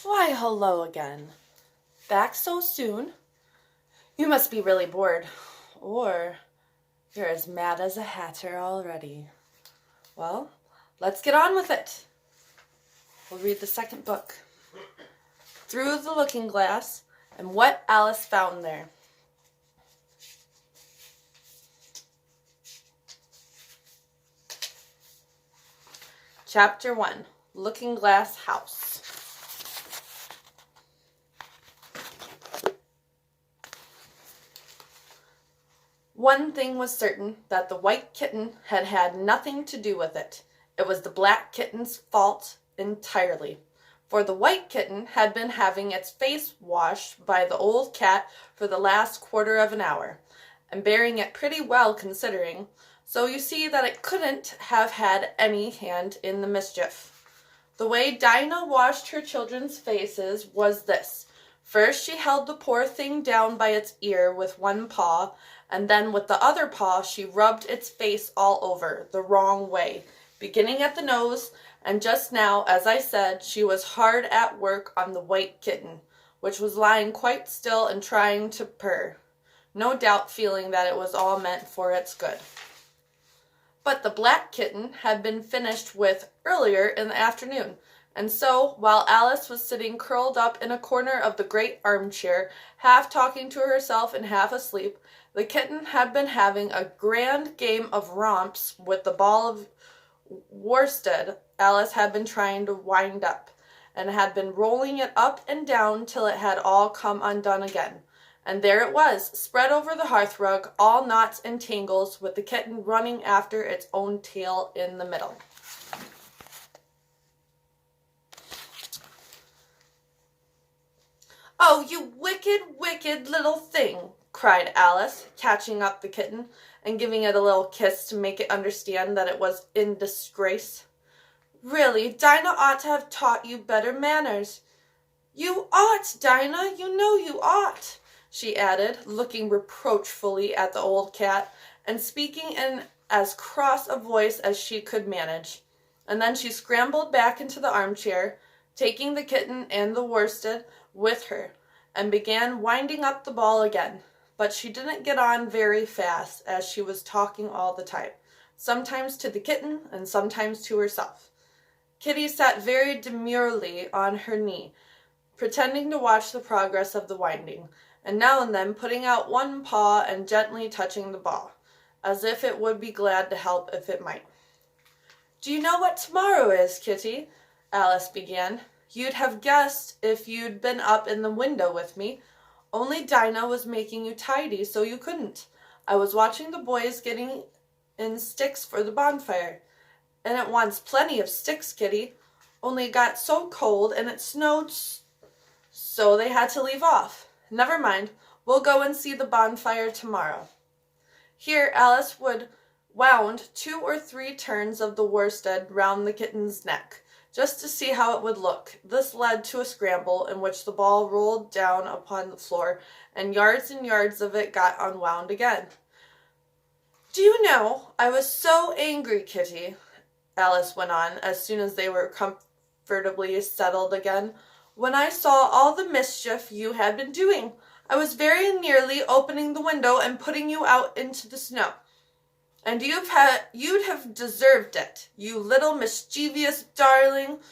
Why, hello again. Back so soon? You must be really bored. Or you're as mad as a hatter already. Well, let's get on with it. We'll read the second book. Through the Looking Glass, and what Alice found there. Chapter 1, Looking Glass House. One thing was certain, that the white kitten had had nothing to do with it. It was the black kitten's fault entirely. For the white kitten had been having its face washed by the old cat for the last quarter of an hour, and bearing it pretty well considering, so you see that it couldn't have had any hand in the mischief. The way Dinah washed her children's faces was this. First she held the poor thing down by its ear with one paw, and then with the other paw she rubbed its face all over, the wrong way, beginning at the nose, and just now, as I said, she was hard at work on the white kitten, which was lying quite still and trying to purr, no doubt feeling that it was all meant for its good. But the black kitten had been finished with earlier in the afternoon, and so, while Alice was sitting curled up in a corner of the great armchair, half talking to herself and half asleep, the kitten had been having a grand game of romps with the ball of worsted Alice had been trying to wind up, and had been rolling it up and down till it had all come undone again. And there it was, spread over the hearthrug, all knots and tangles, with the kitten running after its own tail in the middle. "Oh, you wicked, wicked little thing," cried Alice, catching up the kitten and giving it a little kiss to make it understand that it was in disgrace. "Really, Dinah ought to have taught you better manners." "You ought, Dinah, you know you ought," she added, looking reproachfully at the old cat, and speaking in as cross a voice as she could manage. And then she scrambled back into the armchair, taking the kitten and the worsted with her, and began winding up the ball again. But she didn't get on very fast, as she was talking all the time, sometimes to the kitten and sometimes to herself. Kitty sat very demurely on her knee, pretending to watch the progress of the winding, and now and then putting out one paw and gently touching the ball, as if it would be glad to help if it might. "Do you know what tomorrow is, Kitty?" Alice began. "You'd have guessed if you'd been up in the window with me. Only Dinah was making you tidy, so you couldn't. I was watching the boys getting in sticks for the bonfire. And it wants plenty of sticks, Kitty. Only it got so cold and it snowed, so they had to leave off. Never mind, we'll go and see the bonfire tomorrow." Here Alice wound 2 or 3 turns of the worsted round the kitten's neck, just to see how it would look. This led to a scramble in which the ball rolled down upon the floor, and yards of it got unwound again. "Do you know, I was so angry, Kitty," Alice went on, as soon as they were comfortably settled again, "when I saw all the mischief you had been doing. I was very nearly opening the window and putting you out into the snow. And you'd have deserved it, you little mischievous darling.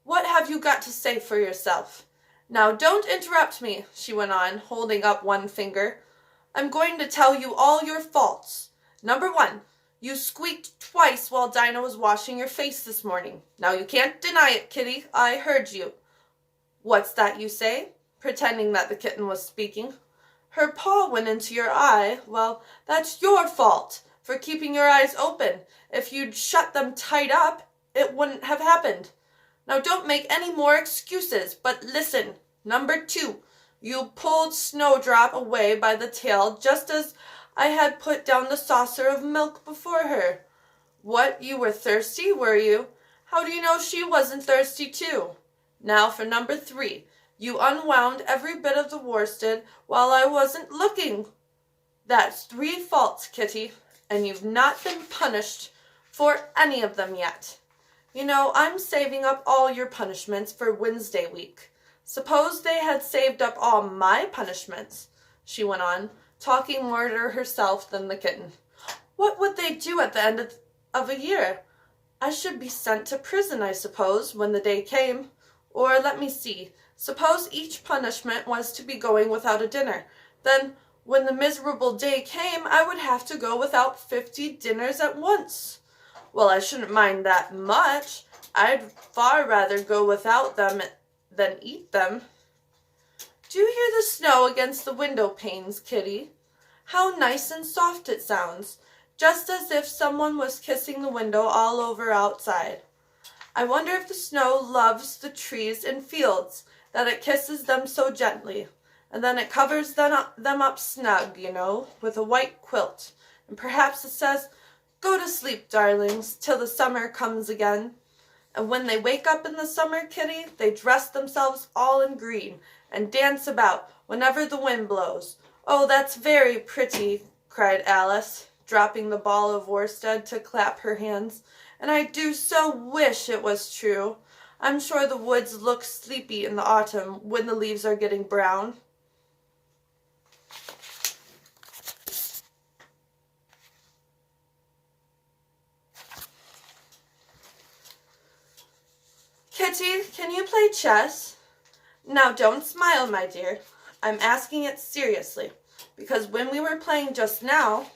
What have you got to say for yourself? Now don't interrupt me," she went on, holding up one finger. "I'm going to tell you all your faults. Number 1, you squeaked twice while Dinah was washing your face this morning. Now you can't deny it, Kitty. I heard you." "What's that you say?" pretending that the kitten was speaking. "Her paw went into your eye. Well, that's your fault for keeping your eyes open. If you'd shut them tight up, it wouldn't have happened. Now don't make any more excuses, but listen. Number 2, you pulled Snowdrop away by the tail just as I had put down the saucer of milk before her. What, you were thirsty, were you? How do you know she wasn't thirsty too? Now for number 3, you unwound every bit of the worsted while I wasn't looking. That's 3 faults, Kitty, and you've not been punished for any of them yet. You know, I'm saving up all your punishments for Wednesday week. Suppose they had saved up all my punishments, she went on, talking more to herself than the kitten. What would they do at the end of a year? I should be sent to prison, I suppose, when the day came. Or let me see. Suppose each punishment was to be going without a dinner. Then, when the miserable day came, I would have to go without 50 dinners at once. Well, I shouldn't mind that much. I'd far rather go without them than eat them. Do you hear the snow against the window panes, Kitty? How nice and soft it sounds, just as if someone was kissing the window all over outside. I wonder if the snow loves the trees and fields, that it kisses them so gently, and then it covers them up snug, with a white quilt, and perhaps it says, "Go to sleep, darlings, till the summer comes again." And when they wake up in the summer, Kitty, they dress themselves all in green and dance about whenever the wind blows. Oh, that's very pretty, cried Alice, dropping the ball of worsted to clap her hands. And I do so wish it was true. I'm sure the woods look sleepy in the autumn when the leaves are getting brown. Kitty, can you play chess? Now don't smile, my dear. I'm asking it seriously, because when we were playing just now,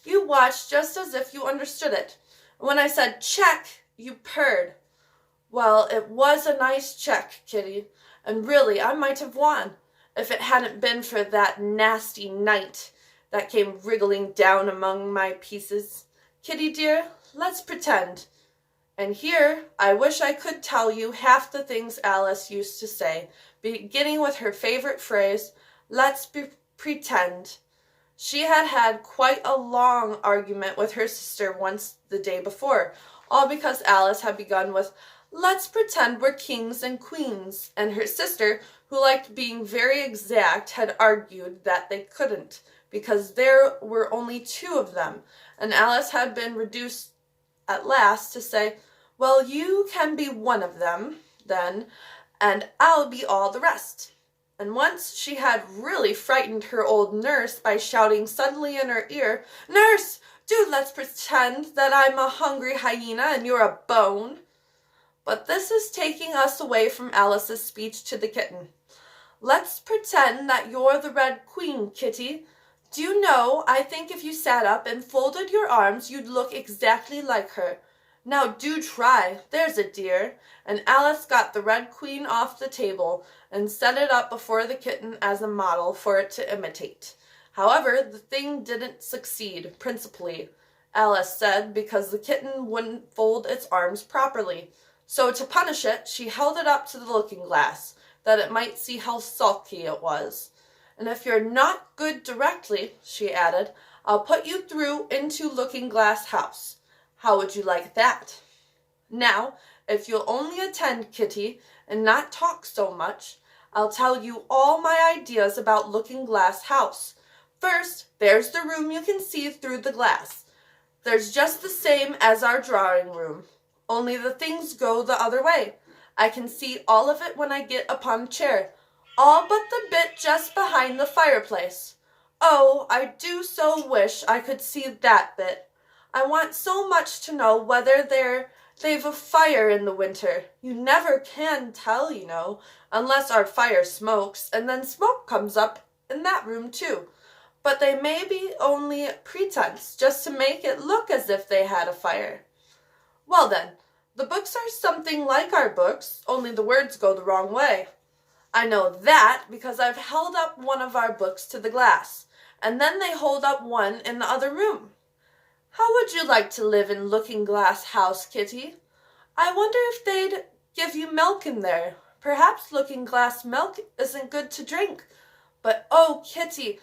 you watched just as if you understood it. When I said check, you purred. Well, it was a nice check, Kitty, and really I might have won, if it hadn't been for that nasty knight that came wriggling down among my pieces. Kitty dear, let's pretend. And here I wish I could tell you half the things Alice used to say, beginning with her favorite phrase, let's pretend. She had had quite a long argument with her sister once the day before, all because Alice had begun with, let's pretend we're kings and queens, and her sister, who liked being very exact, had argued that they couldn't, because there were only 2 of them, and Alice had been reduced at last to say, well, you can be one of them, then, and I'll be all the rest. And once she had really frightened her old nurse by shouting suddenly in her ear, Nurse, do let's pretend that I'm a hungry hyena and you're a bone. But this is taking us away from Alice's speech to the kitten. Let's pretend that you're the Red Queen, Kitty. Do you know, I think if you sat up and folded your arms, you'd look exactly like her. Now do try, there's a dear. And Alice got the Red Queen off the table and set it up before the kitten as a model for it to imitate. However, the thing didn't succeed, principally, Alice said, because the kitten wouldn't fold its arms properly. So to punish it, she held it up to the looking-glass, that it might see how sulky it was. And if you're not good directly, she added, I'll put you through into Looking-Glass House. How would you like that? Now, if you'll only attend, Kitty, and not talk so much, I'll tell you all my ideas about Looking-Glass House. First, there's the room you can see through the glass. There's just the same as our drawing room, only the things go the other way. I can see all of it when I get upon a chair, all but the bit just behind the fireplace. Oh, I do so wish I could see that bit. I want so much to know whether they've a fire in the winter. You never can tell, unless our fire smokes, and then smoke comes up in that room too. But they may be only pretense, just to make it look as if they had a fire. Well then, the books are something like our books, only the words go the wrong way. I know that because I've held up one of our books to the glass, and then they hold up one in the other room. How would you like to live in Looking-Glass House, Kitty? I wonder if they'd give you milk in there. Perhaps Looking-Glass milk isn't good to drink. But, oh, Kitty,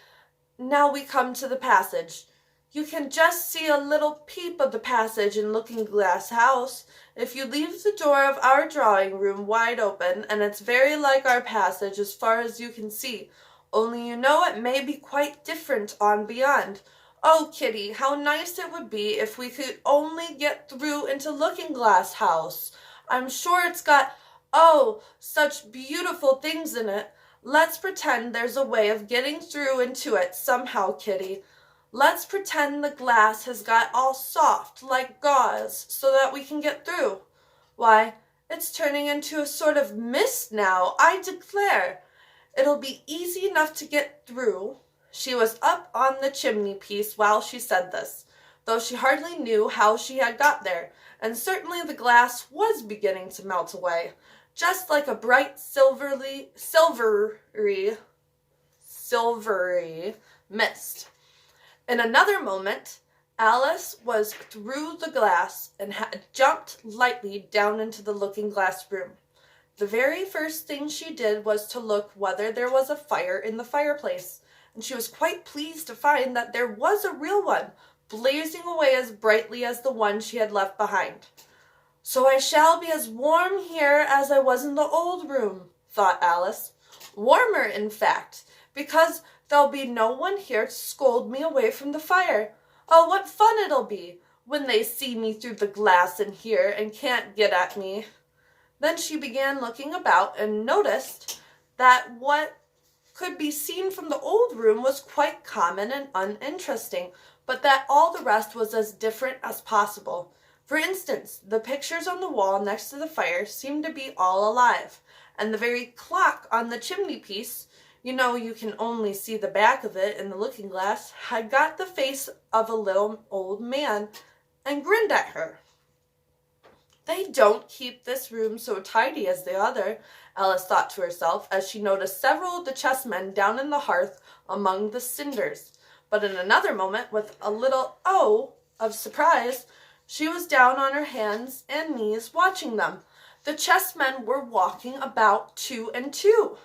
now we come to the passage. You can just see a little peep of the passage in Looking-Glass House. If you leave the door of our drawing room wide open, and it's very like our passage as far as you can see, only it may be quite different on beyond. Oh, Kitty, how nice it would be if we could only get through into Looking-Glass House. I'm sure it's got Oh, such beautiful things in it. Let's pretend there's a way of getting through into it somehow, Kitty. Let's pretend the glass has got all soft, like gauze, so that we can get through. Why, it's turning into a sort of mist now, I declare. It'll be easy enough to get through." She was up on the chimney-piece while she said this, though she hardly knew how she had got there, and certainly the glass was beginning to melt away, just like a bright silvery mist. In another moment, Alice was through the glass and had jumped lightly down into the looking-glass room. The very first thing she did was to look whether there was a fire in the fireplace, and she was quite pleased to find that there was a real one, blazing away as brightly as the one she had left behind. "So I shall be as warm here as I was in the old room," thought Alice. "Warmer, in fact, because there'll be no one here to scold me away from the fire. Oh, what fun it'll be when they see me through the glass in here and can't get at me." Then she began looking about and noticed that what could be seen from the old room was quite common and uninteresting, but that all the rest was as different as possible. For instance, the pictures on the wall next to the fire seemed to be all alive, and the very clock on the chimney-piece, you know you can only see the back of it in the looking-glass, had got the face of a little old man and grinned at her. "They don't keep this room so tidy as the other," Alice thought to herself as she noticed several of the chessmen down in the hearth among the cinders. But in another moment, with a little "oh" of surprise, she was down on her hands and knees watching them. The chessmen were walking about 2 and 2.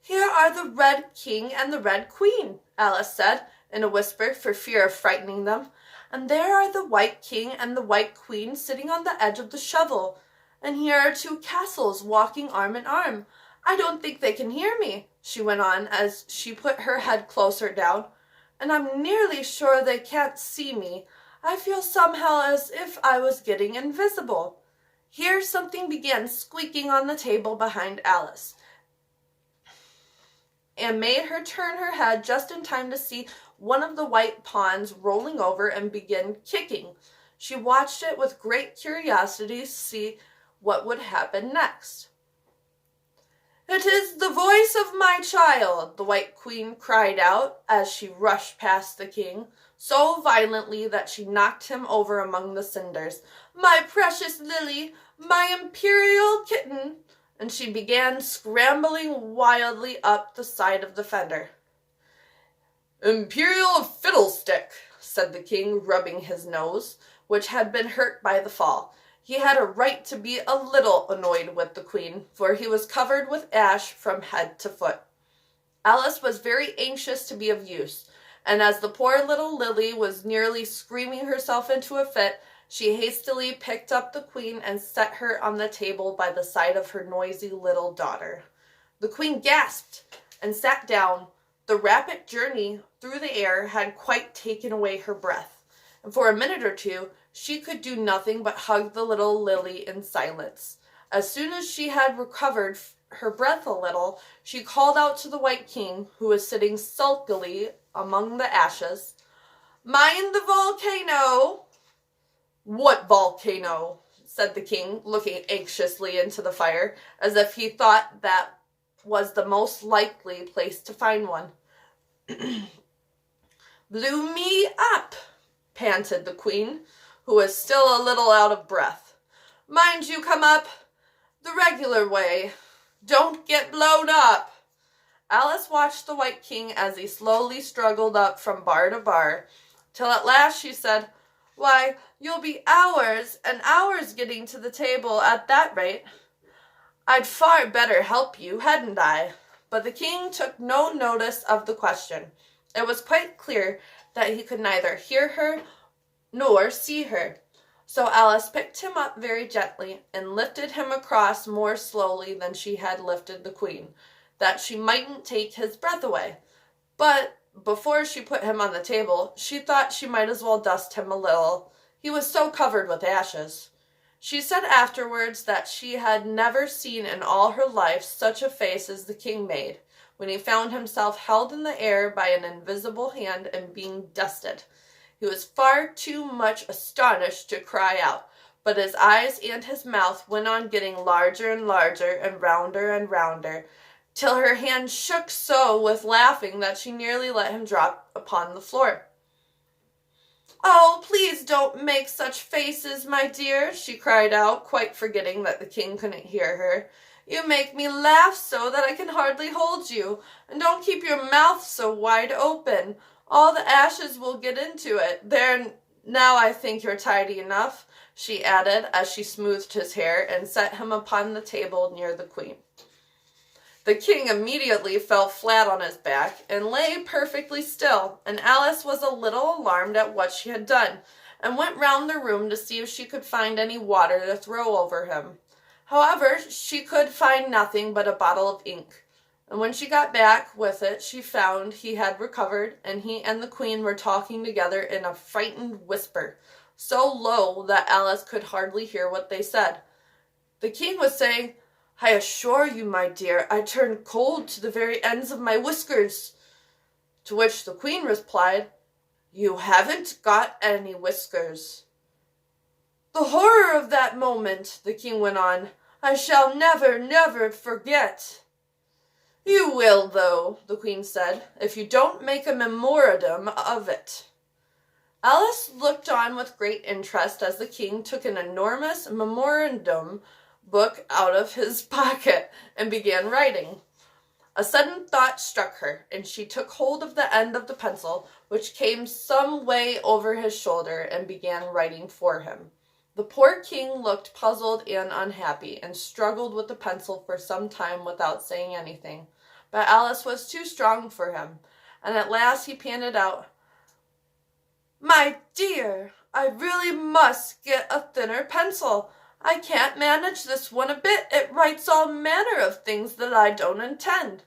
"Here are the Red King and the Red Queen," Alice said in a whisper for fear of frightening them. "And there are the White King and the White Queen sitting on the edge of the shovel. And here are 2 castles walking arm in arm. I don't think they can hear me," she went on as she put her head closer down. "And I'm nearly sure they can't see me. I feel somehow as if I was getting invisible." Here something began squeaking on the table behind Alice, and made her turn her head just in time to see one of the white pawns rolling over and begin kicking. She watched it with great curiosity to see what would happen next. "It is the voice of my child," the White Queen cried out as she rushed past the king, so violently that she knocked him over among the cinders. "My precious Lily, my imperial kitten," and she began scrambling wildly up the side of the fender. "Imperial fiddlestick," said the king, rubbing his nose, which had been hurt by the fall. He had a right to be a little annoyed with the queen, for he was covered with ash from head to foot. Alice was very anxious to be of use, and as the poor little Lily was nearly screaming herself into a fit, she hastily picked up the queen and set her on the table by the side of her noisy little daughter. The queen gasped and sat down. The rapid journey through the air had quite taken away her breath, and for a minute or two she could do nothing but hug the little Lily in silence. As soon as she had recovered her breath a little, she called out to the White King, who was sitting sulkily among the ashes, "Mind the volcano." "What volcano?" said the king, looking anxiously into the fire, as if he thought that was the most likely place to find one. "Blew me up," panted the queen, who was still a little out of breath. "Mind you come up the regular way. Don't get blown up." Alice watched the White King as he slowly struggled up from bar to bar, till at last she said, "Why, you'll be hours and hours getting to the table at that rate. I'd far better help you, hadn't I?" But the king took no notice of the question. It was quite clear that he could neither hear her nor see her. So Alice picked him up very gently and lifted him across more slowly than she had lifted the queen, that she mightn't take his breath away. But before she put him on the table, she thought she might as well dust him a little. He was so covered with ashes. She said afterwards that she had never seen in all her life such a face as the king made when he found himself held in the air by an invisible hand and being dusted. He was far too much astonished to cry out, but his eyes and his mouth went on getting larger and larger and rounder, till her hand shook so with laughing that she nearly let him drop upon the floor. "Oh, please don't make such faces, my dear," she cried out, quite forgetting that the king couldn't hear her. "You make me laugh so that I can hardly hold you, and don't keep your mouth so wide open. All the ashes will get into it. There, now I think you're tidy enough," she added as she smoothed his hair and set him upon the table near the queen. The king immediately fell flat on his back and lay perfectly still, and Alice was a little alarmed at what she had done, and went round the room to see if she could find any water to throw over him. However, she could find nothing but a bottle of ink, and when she got back with it she found he had recovered, and he and the queen were talking together in a frightened whisper, so low that Alice could hardly hear what they said. The king was saying, "I assure you, my dear, I turned cold to the very ends of my whiskers." To which the queen replied, "You haven't got any whiskers." "The horror of that moment," the king went on, "I shall never, never forget." "You will, though," the queen said, "if you don't make a memorandum of it." Alice looked on with great interest as the king took an enormous memorandum book out of his pocket and began writing. A sudden thought struck her, and she took hold of the end of the pencil, which came some way over his shoulder, and began writing for him. The poor king looked puzzled and unhappy, and struggled with the pencil for some time without saying anything. But Alice was too strong for him, and at last he panted out, "My dear, I really must get a thinner pencil. I can't manage this one a bit. It writes all manner of things that I don't intend."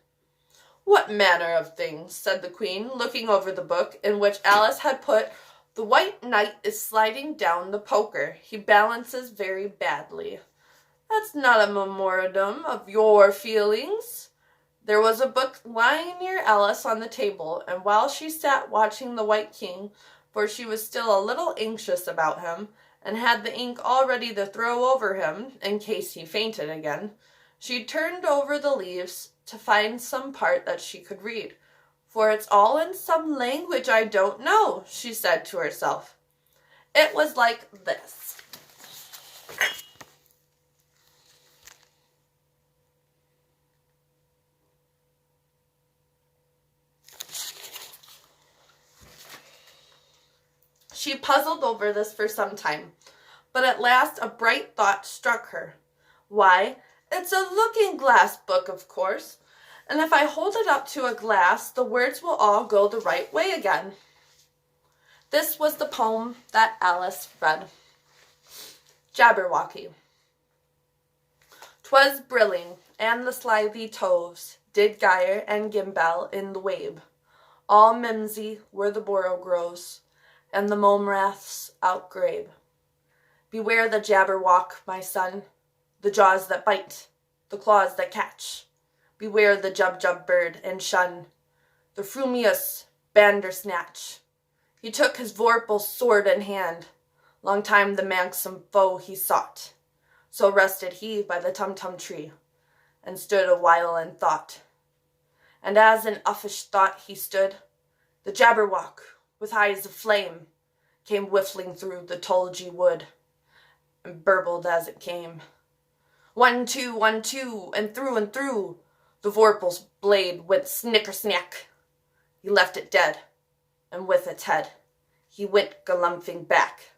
"What manner of things?" said the queen, looking over the book, in which Alice had put, "The white knight is sliding down the poker. He balances very badly." "That's not a memorandum of your feelings." There was a book lying near Alice on the table, and while she sat watching the White King, for she was still a little anxious about him, and had the ink all ready to throw over him in case he fainted again, she turned over the leaves to find some part that she could read. "For it's all in some language I don't know," she said to herself. It was like this. She puzzled over this for some time, but at last a bright thought struck her. "Why, it's a looking-glass book, of course, and if I hold it up to a glass, the words will all go the right way again." This was the poem that Alice read. Jabberwocky. 'Twas brilling, and the slithy toves did gyre and gimble in the wabe. All mimsy were the borogoves, and the momraths outgrabe. Beware the jabberwock, my son, the jaws that bite, the claws that catch. Beware the jub-jub bird, and shun the frumious bandersnatch. He took his vorpal's sword in hand, long time the manxome foe he sought. So rested he by the tum-tum tree, and stood a while in thought. And as in uffish thought he stood, the jabberwock, with eyes of flame, came whiffling through the tulgey wood, and burbled as it came. 1, 2, 1, 2, and through, the vorpal's blade went snicker-snack. He left it dead, and with its head he went galumphing back.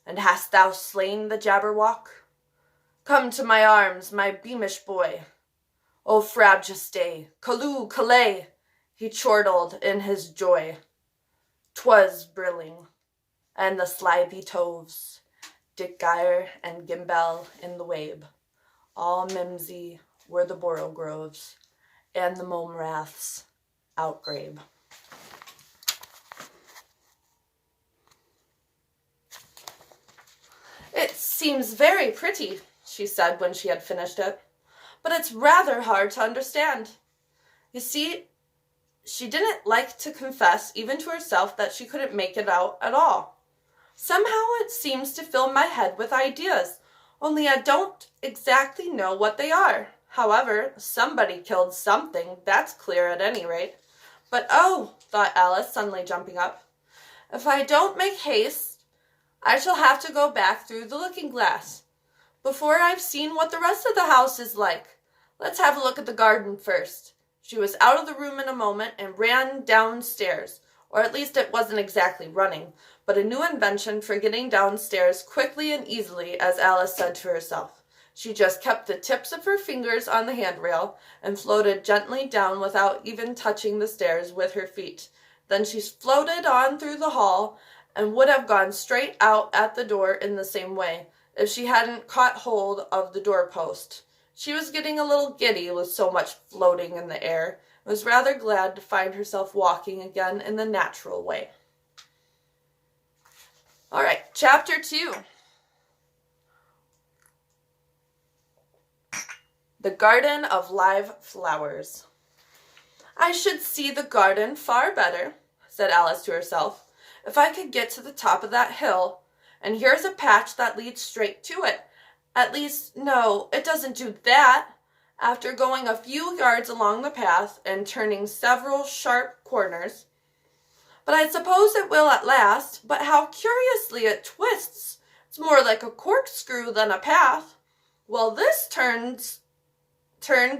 And hast thou slain the jabberwock? Come to my arms, my beamish boy. O frabjous Callooh, Callay, he chortled in his joy. 'Twas brilling, and the slithy toves did gyre and gimble in the wabe. All mimsy were the borogoves, and the momraths outgrabe. "It seems very pretty," she said when she had finished it, "but it's rather hard to understand." You see, she didn't like to confess, even to herself, that she couldn't make it out at all. "Somehow it seems to fill my head with ideas, only I don't exactly know what they are. However, somebody killed something, that's clear at any rate. But oh," thought Alice, suddenly jumping up, "if I don't make haste, I shall have to go back through the looking-glass before I've seen what the rest of the house is like. Let's have a look at the garden first." She was out of the room in a moment and ran downstairs, or at least it wasn't exactly running, but a new invention for getting downstairs quickly and easily, as Alice said to herself. She just kept the tips of her fingers on the handrail and floated gently down without even touching the stairs with her feet. Then she floated on through the hall and would have gone straight out at the door in the same way, if she hadn't caught hold of the doorpost. She was getting a little giddy with so much floating in the air, and was rather glad to find herself walking again in the natural way. All right, Chapter 2. The Garden of Live Flowers. "I should see the garden far better," said Alice to herself, "if I could get to the top of that hill, and here's a patch that leads straight to it. At least, no, it doesn't do that." After going a few yards along the path and turning several sharp corners, "But I suppose it will at last. But how curiously it twists. It's more like a corkscrew than a path. Well, this turn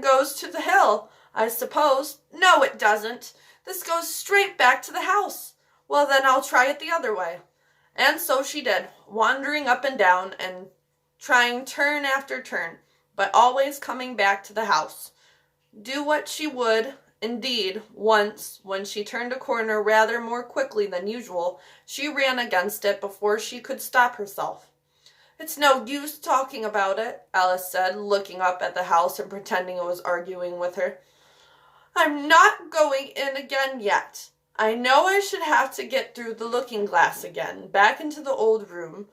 goes to the hill, I suppose. No, it doesn't. This goes straight back to the house. Well, then I'll try it the other way." And so she did, wandering up and down and trying turn after turn, but always coming back to the house. Do what she would, indeed, once, when she turned a corner rather more quickly than usual, she ran against it before she could stop herself. "It's no use talking about it," Alice said, looking up at the house and pretending it was arguing with her. "I'm not going in again yet. I know I should have to get through the looking-glass again, back into the old room,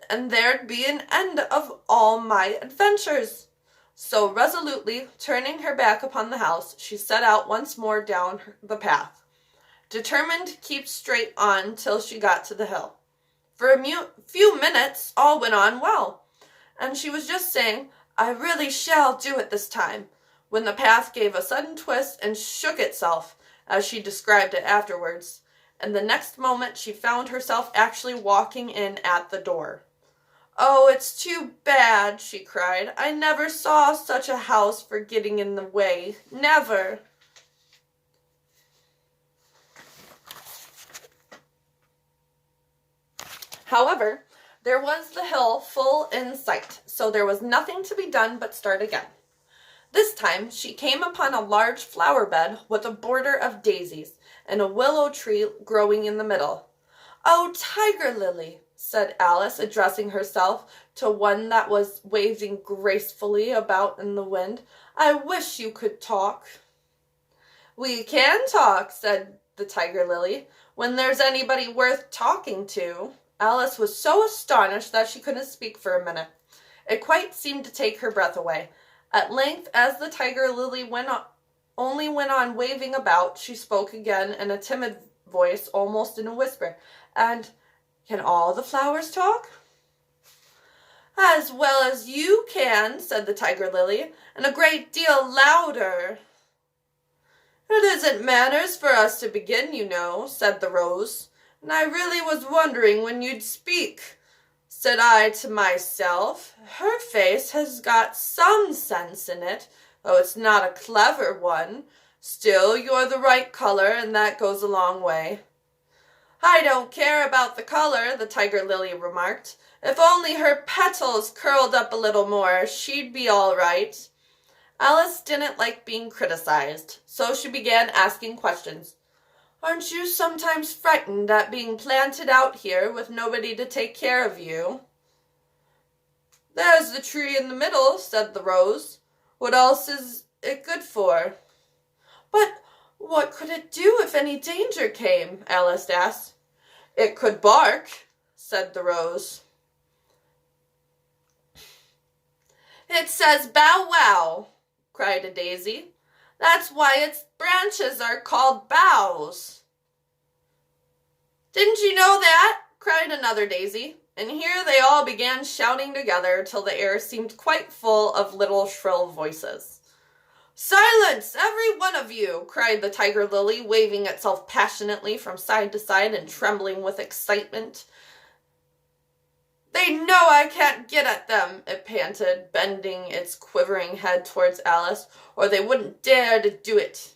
and there'd be an end of all my adventures." So resolutely turning her back upon the house, she set out once more down the path, determined to keep straight on till she got to the hill. For a few minutes all went on well, and she was just saying, "I really shall do it this time," when the path gave a sudden twist and shook itself, as she described it afterwards, and the next moment she found herself actually walking in at the door. "Oh, it's too bad," she cried. "I never saw such a house for getting in the way. Never." However, there was the hill full in sight, so there was nothing to be done but start again. This time she came upon a large flower bed with a border of daisies and a willow tree growing in the middle. "Oh, Tiger Lily," said Alice, addressing herself to one that was waving gracefully about in the wind, "I wish you could talk." "We can talk," said the Tiger Lily, "when there's anybody worth talking to." Alice was so astonished that she couldn't speak for a minute. It quite seemed to take her breath away. At length, as the Tiger Lily only went on waving about, she spoke again in a timid voice, almost in a whisper. "And can all the flowers talk?" "As well as you can," said the Tiger Lily, "and a great deal louder." "It isn't manners for us to begin, you know," said the Rose, "and I really was wondering when you'd speak. Said I to myself, her face has got some sense in it, though it's not a clever one. Still, you're the right color, and that goes a long way." "I don't care about the color," the Tiger Lily remarked. "If only her petals curled up a little more, she'd be all right." Alice didn't like being criticized, so she began asking questions. "Aren't you sometimes frightened at being planted out here with nobody to take care of you?" "There's the tree in the middle," said the Rose. "What else is it good for?" "But what could it do if any danger came?" Alice asked. "It could bark," said the Rose. It says bow wow, cried a daisy. That's why its branches are called boughs. Didn't you know that? Cried another daisy. And here they all began shouting together till the air seemed quite full of little shrill voices. Silence, every one of you, cried the tiger lily, waving itself passionately from side to side and trembling with excitement. They know I can't get at them, it panted, bending its quivering head towards Alice, or they wouldn't dare to do it.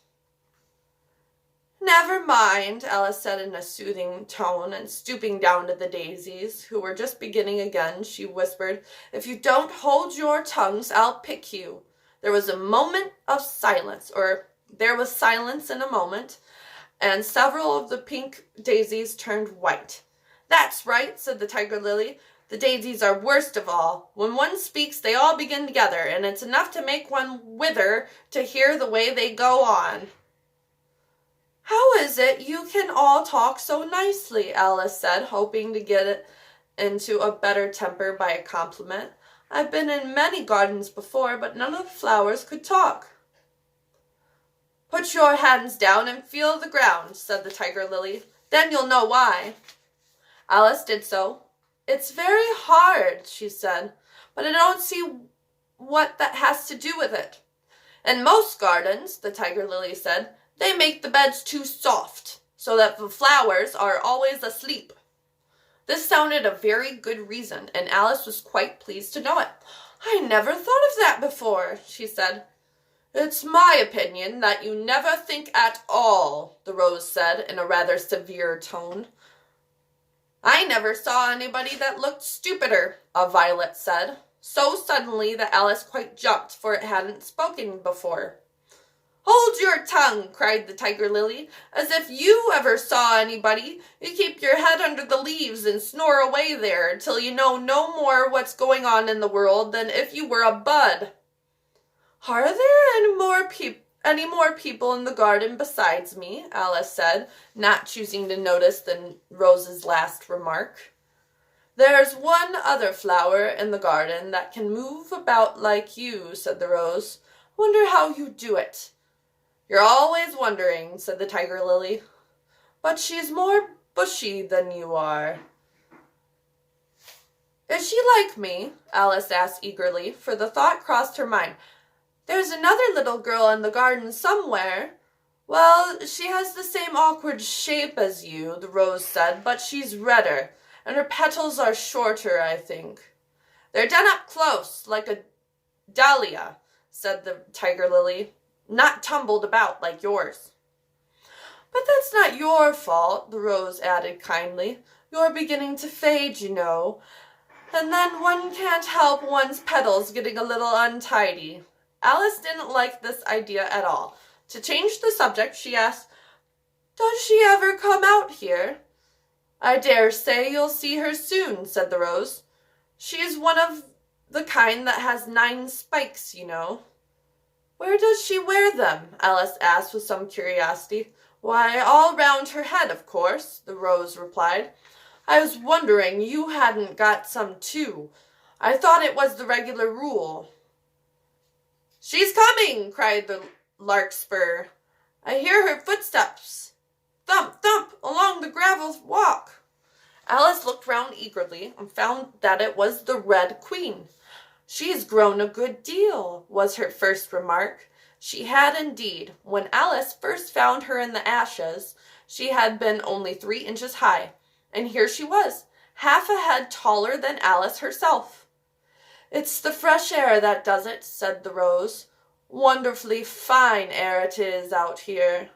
Never mind, Alice said in a soothing tone, and stooping down to the daisies, who were just beginning again, she whispered, If you don't hold your tongues, I'll pick you. There was a moment of silence, or there was silence in a moment, and several of the pink daisies turned white. That's right, said the tiger lily. The daisies are worst of all. When one speaks, they all begin together, and it's enough to make one wither to hear the way they go on. How is it you can all talk so nicely? Alice said, hoping to get it into a better temper by a compliment. I've been in many gardens before, but none of the flowers could talk. Put your hands down and feel the ground, said the tiger lily. Then you'll know why. Alice did so. It's very hard, she said, but I don't see what that has to do with it. In most gardens, the tiger lily said, they make the beds too soft, so that the flowers are always asleep. This sounded a very good reason, and Alice was quite pleased to know it. I never thought of that before, she said. It's my opinion that you never think at all, the rose said in a rather severe tone. I never saw anybody that looked stupider, a violet said, so suddenly that Alice quite jumped, for it hadn't spoken before. Hold your tongue, cried the tiger lily, as if you ever saw anybody. You keep your head under the leaves and snore away there till you know no more what's going on in the world than if you were a bud. Are there any more people in the garden besides me? Alice said, not choosing to notice the rose's last remark. There's one other flower in the garden that can move about like you, said the rose. Wonder how you do it. You're always wondering, said the tiger lily. But she's more bushy than you are. Is she like me? Alice asked eagerly, for the thought crossed her mind. There's another little girl in the garden somewhere. Well, she has the same awkward shape as you, the rose said, but she's redder, and her petals are shorter, I think. They're done up close, like a dahlia, said the tiger lily. Not tumbled about like yours. But that's not your fault, the rose added kindly. You're beginning to fade, you know, and then one can't help one's petals getting a little untidy. Alice didn't like this idea at all. To change the subject, she asked, Does she ever come out here? I dare say you'll see her soon, said the rose. She's one of the kind that has 9 spikes, you know. Where does she wear them? Alice asked with some curiosity. Why, all round her head, of course, the rose replied. I was wondering you hadn't got some too. I thought it was the regular rule. She's coming, cried the larkspur. I hear her footsteps. Thump, thump, along the gravel walk. Alice looked round eagerly and found that it was the Red Queen. She's grown a good deal, was her first remark. She had indeed. When Alice first found her in the ashes, she had been only 3 inches high, and here she was, half a head taller than Alice herself. It's the fresh air that does it, said the rose. Wonderfully fine air it is out here.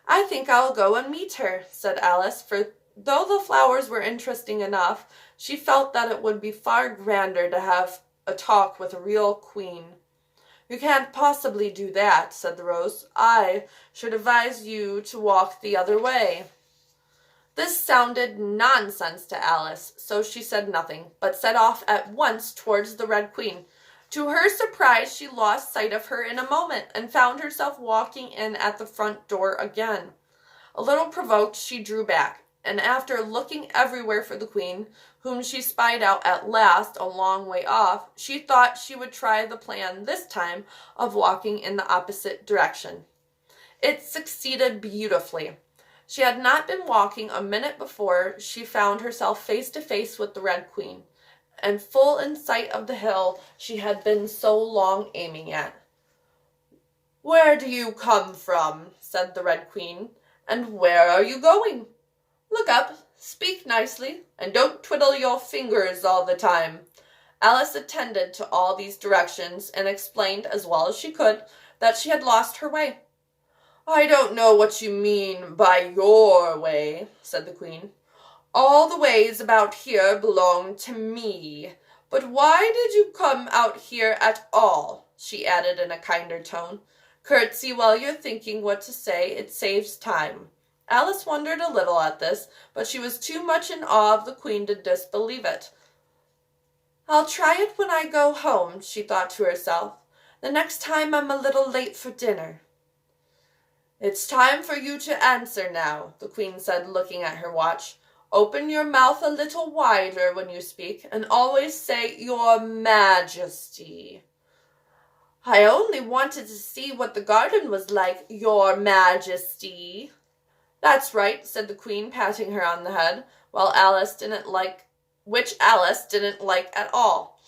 I think I'll go and meet her, said Alice, for though the flowers were interesting enough, she felt that it would be far grander to have a talk with a real queen. You can't possibly do that, said the rose. I should advise you to walk the other way. This sounded nonsense to Alice, so she said nothing, but set off at once towards the Red Queen. To her surprise, she lost sight of her in a moment, and found herself walking in at the front door again. A little provoked, she drew back, and after looking everywhere for the queen, whom she spied out at last a long way off, she thought she would try the plan this time of walking in the opposite direction. It succeeded beautifully. She had not been walking a minute before she found herself face to face with the Red Queen, and full in sight of the hill she had been so long aiming at. "Where do you come from?" said the Red Queen, "and where are you going? Look up, speak nicely, and don't twiddle your fingers all the time." Alice attended to all these directions and explained as well as she could that she had lost her way. "I don't know what you mean by your way," said the Queen. "All the ways about here belong to me. But why did you come out here at all?" she added in a kinder tone. "Curtsy while you're thinking what to say. It saves time." Alice wondered a little at this, but she was too much in awe of the Queen to disbelieve it. "I'll try it when I go home," she thought to herself. "The next time I'm a little late for dinner." "It's time for you to answer now," the Queen said, looking at her watch. "Open your mouth a little wider when you speak, and always say 'Your Majesty.'" "I only wanted to see what the garden was like, Your Majesty." "That's right," said the Queen, patting her on the head, which Alice didn't like at all.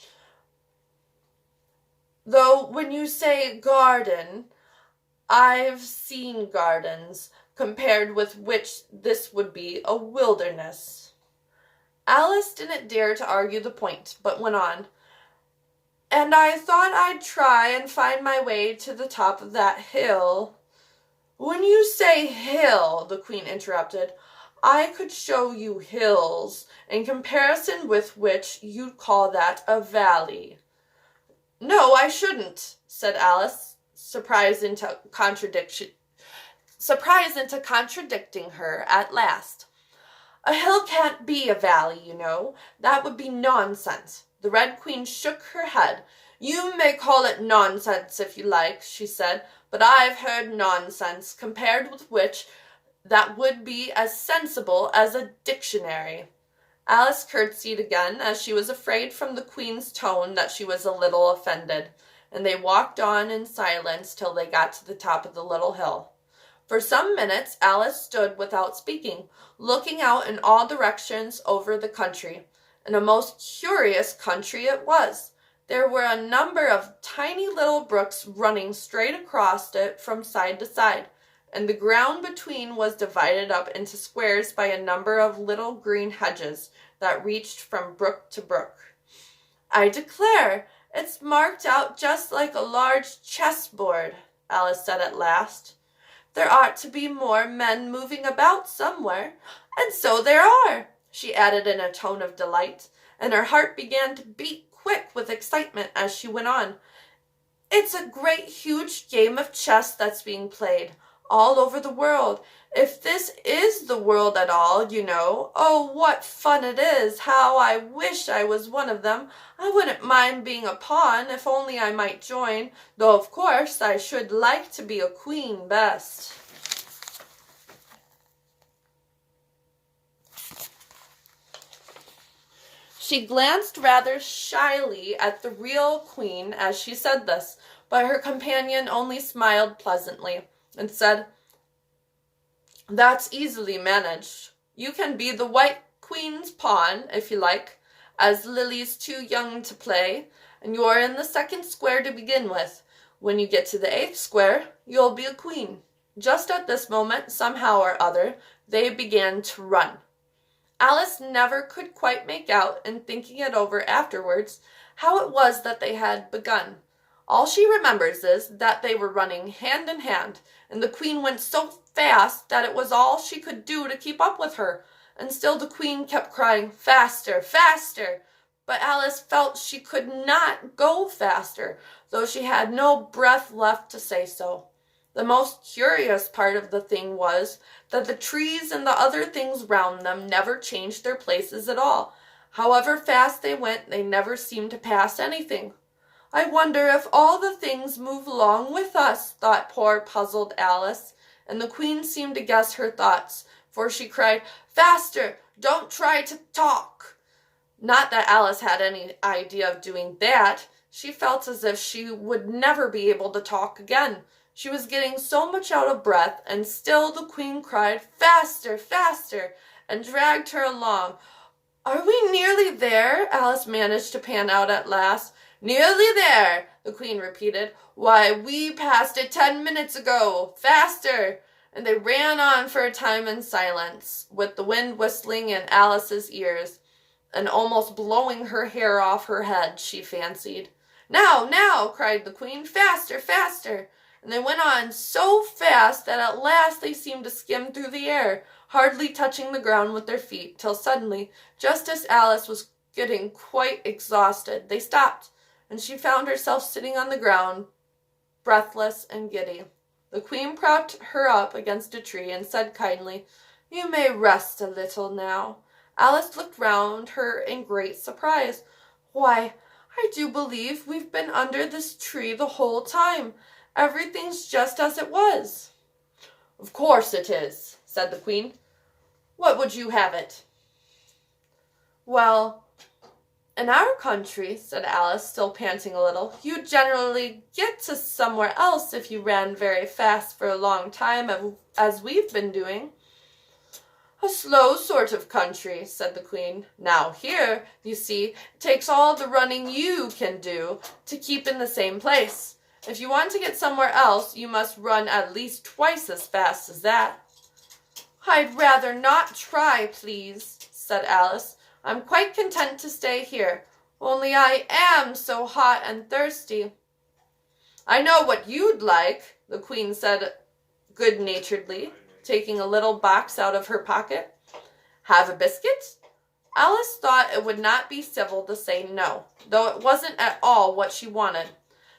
"Though when you say garden, I've seen gardens, compared with which this would be a wilderness." Alice didn't dare to argue the point, but went on. "And I thought I'd try and find my way to the top of that hill." "When you say hill," the Queen interrupted, "I could show you hills, in comparison with which you'd call that a valley." "No, I shouldn't," said Alice, surprised into contradicting her at last. "A hill can't be a valley, you know. That would be nonsense." The Red Queen shook her head. "You may call it nonsense if you like," she said, "but I've heard nonsense, compared with which that would be as sensible as a dictionary." Alice curtsied again, as she was afraid from the Queen's tone that she was a little offended, and they walked on in silence till they got to the top of the little hill. For some minutes Alice stood without speaking, looking out in all directions over the country, and a most curious country it was. There were a number of tiny little brooks running straight across it from side to side, and the ground between was divided up into squares by a number of little green hedges that reached from brook to brook. "I declare, it's marked out just like a large chessboard," Alice said at last. "There ought to be more men moving about somewhere, and so there are," she added in a tone of delight, and her heart began to beat quick with excitement as she went on. "It's a great huge game of chess that's being played all over the world. If this is the world at all, you know. Oh, what fun it is! How I wish I was one of them. I wouldn't mind being a pawn if only I might join, though of course I should like to be a queen best." She glanced rather shyly at the real Queen as she said this, but her companion only smiled pleasantly and said, "That's easily managed. You can be the White Queen's pawn, if you like, as Lily's too young to play, and you're in the second square to begin with. When you get to the 8th square, you'll be a queen." Just at this moment, somehow or other, they began to run. Alice never could quite make out, in thinking it over afterwards, how it was that they had begun. All she remembers is that they were running hand in hand, and the Queen went so fast that it was all she could do to keep up with her, and still the Queen kept crying, "Faster, faster!" But Alice felt she could not go faster, though she had no breath left to say so. The most curious part of the thing was that the trees and the other things round them never changed their places at all. However fast they went, they never seemed to pass anything. "I wonder if all the things move along with us," thought poor puzzled Alice, and the Queen seemed to guess her thoughts, for she cried, "Faster! Don't try to talk!" Not that Alice had any idea of doing that. She felt as if she would never be able to talk again. She was getting so much out of breath, and still the Queen cried, "Faster, faster!" and dragged her along. "Are we nearly there?" Alice managed to pan out at last. "Nearly there," the Queen repeated. "Why, we passed it 10 minutes ago. Faster!" And they ran on for a time in silence, with the wind whistling in Alice's ears, and almost blowing her hair off her head, she fancied. "Now, now!" cried the Queen. "Faster, faster!" And they went on so fast that at last they seemed to skim through the air, hardly touching the ground with their feet, till suddenly, just as Alice was getting quite exhausted, they stopped, and she found herself sitting on the ground, breathless and giddy. The Queen propped her up against a tree and said kindly, "You may rest a little now." Alice looked round her in great surprise. "Why, I do believe we've been under this tree the whole time. Everything's just as it was." "Of course it is," said the Queen. "What would you have it?" "Well, in our country," said Alice, still panting a little, "you generally get to somewhere else if you ran very fast for a long time, as we've been doing." "A slow sort of country," said the Queen. "Now here, you see, it takes all the running you can do to keep in the same place. If you want to get somewhere else, you must run at least twice as fast as that." "I'd rather not try, please," said Alice. "I'm quite content to stay here, only I am so hot and thirsty." "I know what you'd like," the Queen said good-naturedly, taking a little box out of her pocket. "Have a biscuit?" Alice thought it would not be civil to say no, though it wasn't at all what she wanted.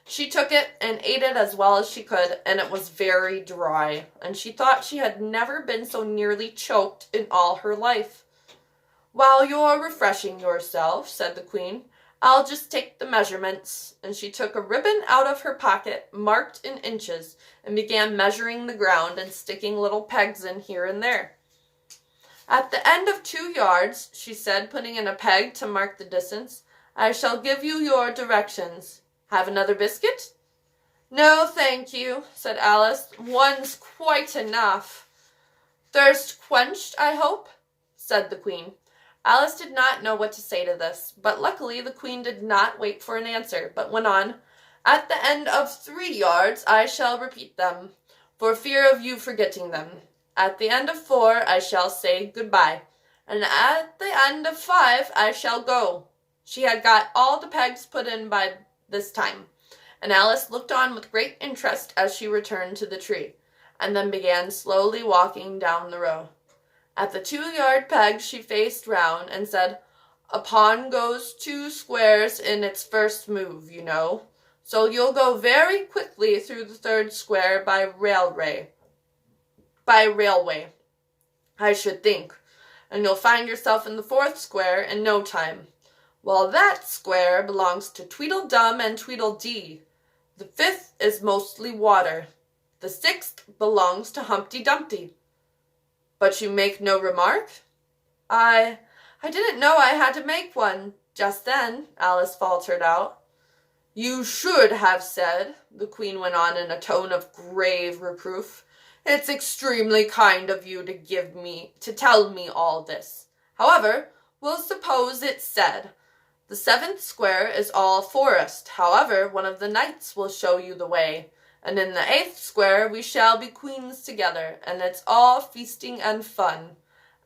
She took it and ate it as well as she could, and it was very dry, and she thought she had never been so nearly choked in all her life. "While you're refreshing yourself," said the Queen, "I'll just take the measurements." And she took a ribbon out of her pocket, marked in inches, and began measuring the ground and sticking little pegs in here and there. "At the end of 2 yards," she said, putting in a peg to mark the distance, "I shall give you your directions. Have another biscuit?" "No, thank you," said Alice. "One's quite enough." "Thirst quenched, I hope?" said the Queen. Alice did not know what to say to this, but luckily the Queen did not wait for an answer, but went on, "At the end of 3 yards I shall repeat them, for fear of you forgetting them. At the end of 4 I shall say goodbye, and at the end of 5 I shall go." She had got all the pegs put in by this time, and Alice looked on with great interest as she returned to the tree, and then began slowly walking down the row. At the 2-yard peg she faced round and said, "A pawn goes 2 squares in its first move, you know. So you'll go very quickly through the 3rd square by railway, I should think, and you'll find yourself in the 4th square in no time. Well, that square belongs to Tweedledum and Tweedledee. The 5th is mostly water. The 6th belongs to Humpty Dumpty." "But you make no remark?" I didn't know I had to make one just then," Alice faltered out. "You should have said," the Queen went on in a tone of grave reproof. "It's extremely kind of you to tell me all this. However, we'll suppose it's said. The 7th square is all forest. However, one of the knights will show you the way. And in the 8th square we shall be queens together, and it's all feasting and fun."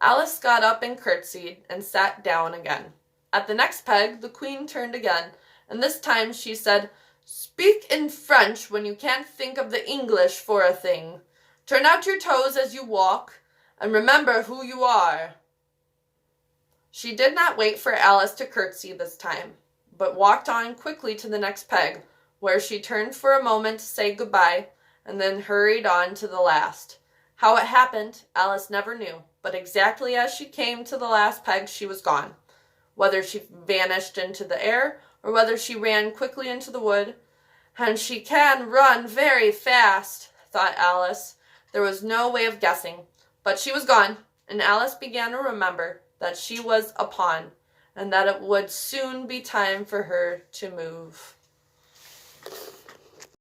Alice got up and curtsied, and sat down again. At the next peg the Queen turned again, and this time she said, "Speak in French when you can't think of the English for a thing. Turn out your toes as you walk, and remember who you are." She did not wait for Alice to curtsy this time, but walked on quickly to the next peg, where she turned for a moment to say goodbye, and then hurried on to the last. How it happened, Alice never knew, but exactly as she came to the last peg she was gone. Whether she vanished into the air, or whether she ran quickly into the wood. "And she can run very fast," thought Alice. There was no way of guessing, but she was gone, and Alice began to remember that she was a pawn and that it would soon be time for her to move.